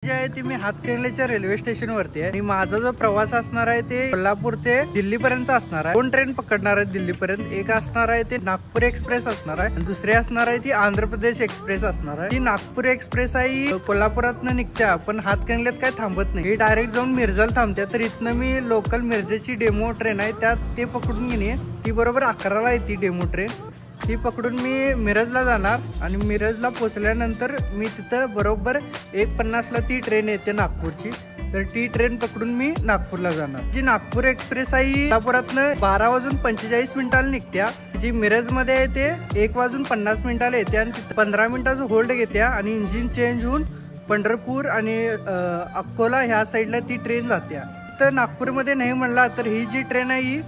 जे आहे ती मी हातकणंगलेच्या रेल्वे स्टेशन वरती आहे आणि माझा जो प्रवास असणार आहे ते कोल्हापूर ते दिल्ली पर्यंत असणार आहे। 2 ट्रेन पकडणार आहे दिल्ली पर्यंत। एक असणार आहे ते नागपूर एक्सप्रेस असणार आहे आणि दुसरी असणार आहे ती आंध्र प्रदेश एक्सप्रेस असणार आहे। ती नागपूर एक्सप्रेस आहे कोल्हापुरातनं निघत्या पण हातकणंगलेत काय थांबत नाही, ही डायरेक्ट जाऊन मिरजला थांबते। तर इथनं मी लोकल मिरजेची डेमो ट्रेन आहे त्यात ते पकडून घेणे, ती बरोबर 11ला येते डेमो ट्रेन। ती पकडून मी मिरजला जाणार आणि मिरजला पोहोचल्यानंतर मी तिथं बरोबर 1:50ला ती ट्रेन येते नागपूरची। तर ती ट्रेन पकडून मी नागपूरला जाणार। जी नागपूर एक्सप्रेस आहे कोल्हापुरातनं 12:45 निघत्या, जी मिरजमध्ये आहे ते 1:50 येते आणि 15 मिनिटाचं होल्ड घेत्या आणि इंजिन चेंज होऊन पंढरपूर आणि अकोला ह्या साईडला ती ट्रेन जात्या। तर नागपूरमध्ये नाही म्हणला तर ही जी ट्रेन आहे ही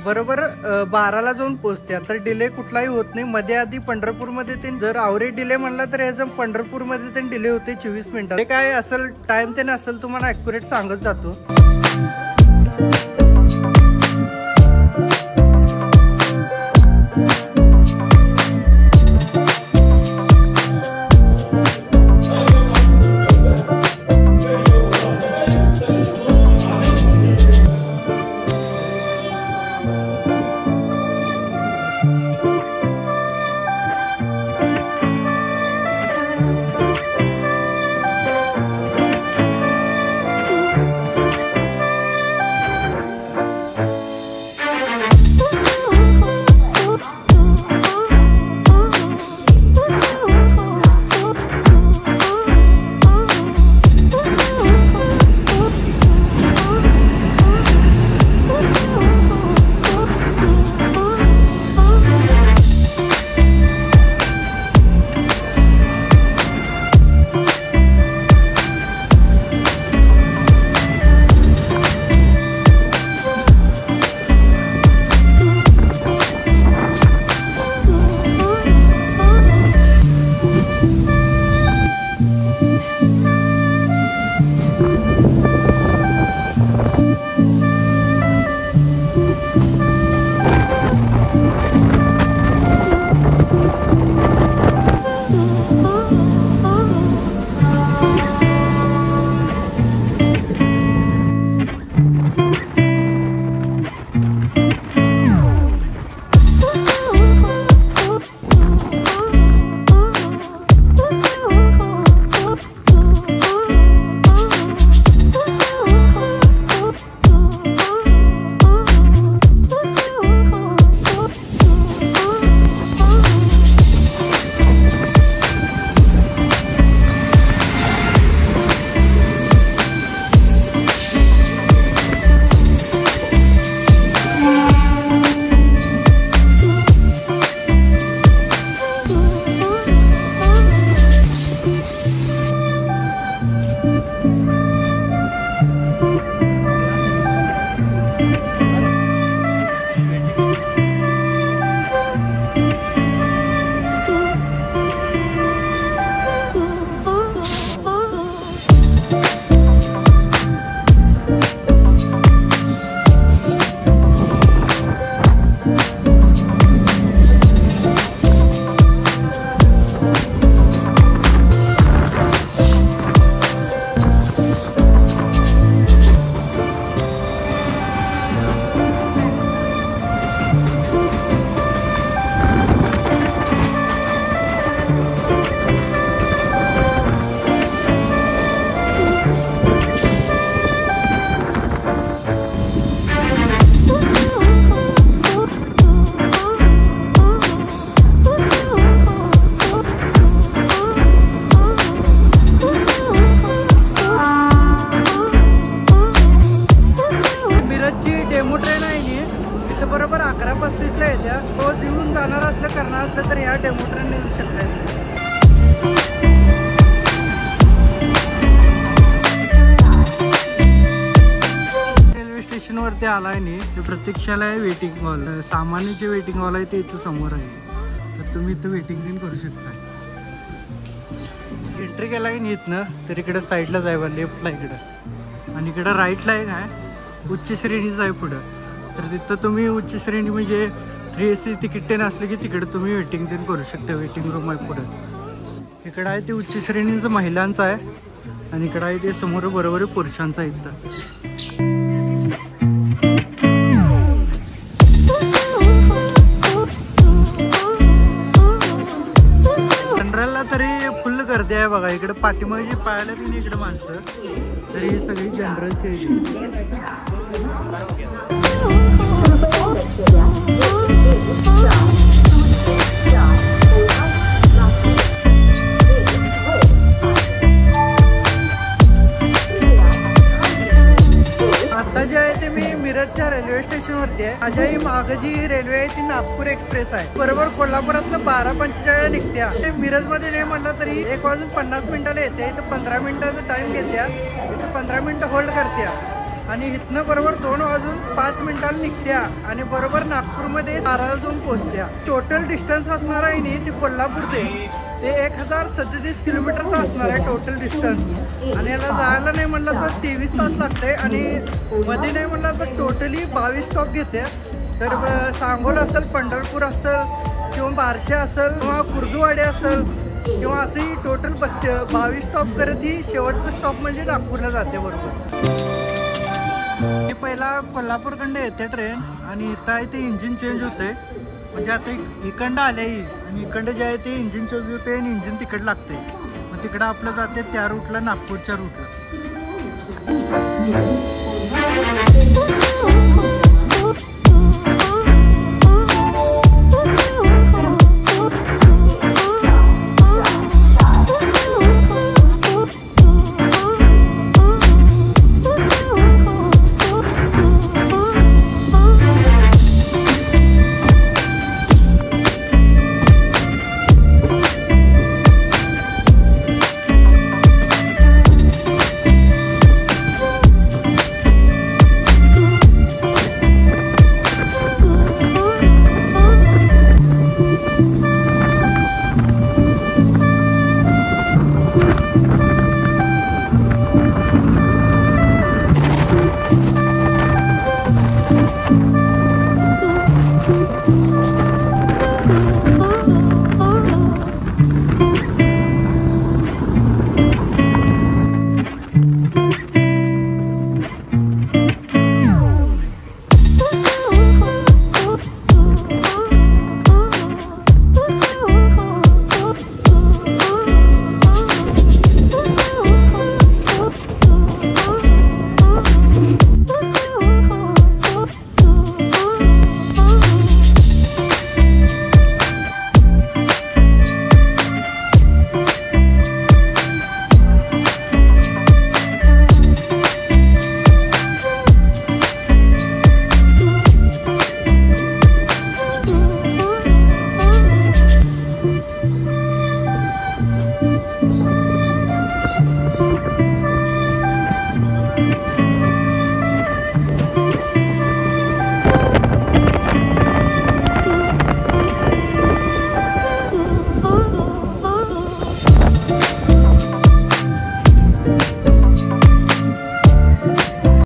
बरोबर 12ला जाऊन पोहोचत्या। तर डिले कुठलाही होत नाही। मध्ये आधी पंढरपूरमध्ये ते जर आवरे डिले म्हणला तर याचा पंढरपूरमध्ये ते डिले होते 24 मिनिटात। ते काय असेल टाइम ते नसेल तुम्हाला ॲक्युरेट सांगत जातो। बरोबर 11:35ला येत्या। तो जीवन जाणार असलं करणार असलं तर ह्या डेमो ट्रेन येऊ शकता। रेल्वे स्टेशन वरती आलाय नी, ते प्रतीक्षाला आहे वेटिंग हॉल, सामान्यचे वेटिंग हॉल आहे ते इथं समोर आहे। तर तुम्ही इथं वेटिंग दिन करू शकता। एंट्री केला की इथनं तर इकडे साईडला जायला लेफ्टला इकडं आणि इकडं राईटला एक आहे उच्च श्रेणीचं आहे पुढं। तर तिथं तुम्ही उच्च श्रेणी म्हणजे 3AC तिकीट असले की तिकडे तुम्ही वेटिंग करू शकता। वेटिंग रूम आहे पुढे। इकडे आहे ते उच्च श्रेणीचं महिलांचं आहे आणि इकडं आहे ते समोर बरोबर पुरुषांचा इथं. जनरलला तरी फुल गर्दी आहे बघा. इकडे पाठीमागे पाहायला की नाही इकडे माणसं तरी सगळी जनरलची आता जे आहे ते मी मिरजच्या रेल्वे स्टेशन वरती आहे. माझ्या ही मागे जी रेल्वे आहे ती नागपूर एक्सप्रेस आहे. बरोबर कोल्हापुरातनं 12:45 निघत्या. ते मिरज मध्ये नाही म्हणलं तरी 1:50 येते. इथं 15 मिनिटाचा टाइम घेत्या. इथं 15 मिनिटं होल्ड करत्या आणि इथनं बरोबर 2:05 निघत्या आणि बरोबर नागपूरमध्ये साराला जाऊन पोहोचत्या. टोटल डिस्टन्स असणार आहे नी ती कोल्हापूर ते 1037 किलोमीटरचा असणार आहे टोटल डिस्टन्स. आणि याला जायला नाही म्हणलं तर 23 तास लागते आणि मध्ये नाही म्हणलं तर टोटली 22 स्टॉप घेते. तर सांगोला असेल, पंढरपूर असेल किंवा बार्शी असेल किंवा कुर्दुवाडी असेल किंवा असंही टोटल 22 स्टॉप करत ही शेवटचं स्टॉप म्हणजे नागपूरला जाते. बरोबर हे पहिला कोल्हापूरकडे येते ट्रेन आणि इथं आहे ते इंजिन चेंज होते. म्हणजे आता इकडं आले आणि इकडं जे आहे ते इंजिन चेंज होते आणि इंजिन तिकडं लागते. मग तिकडं आपलं जाते त्या रूटला, नागपूरच्या रूटला.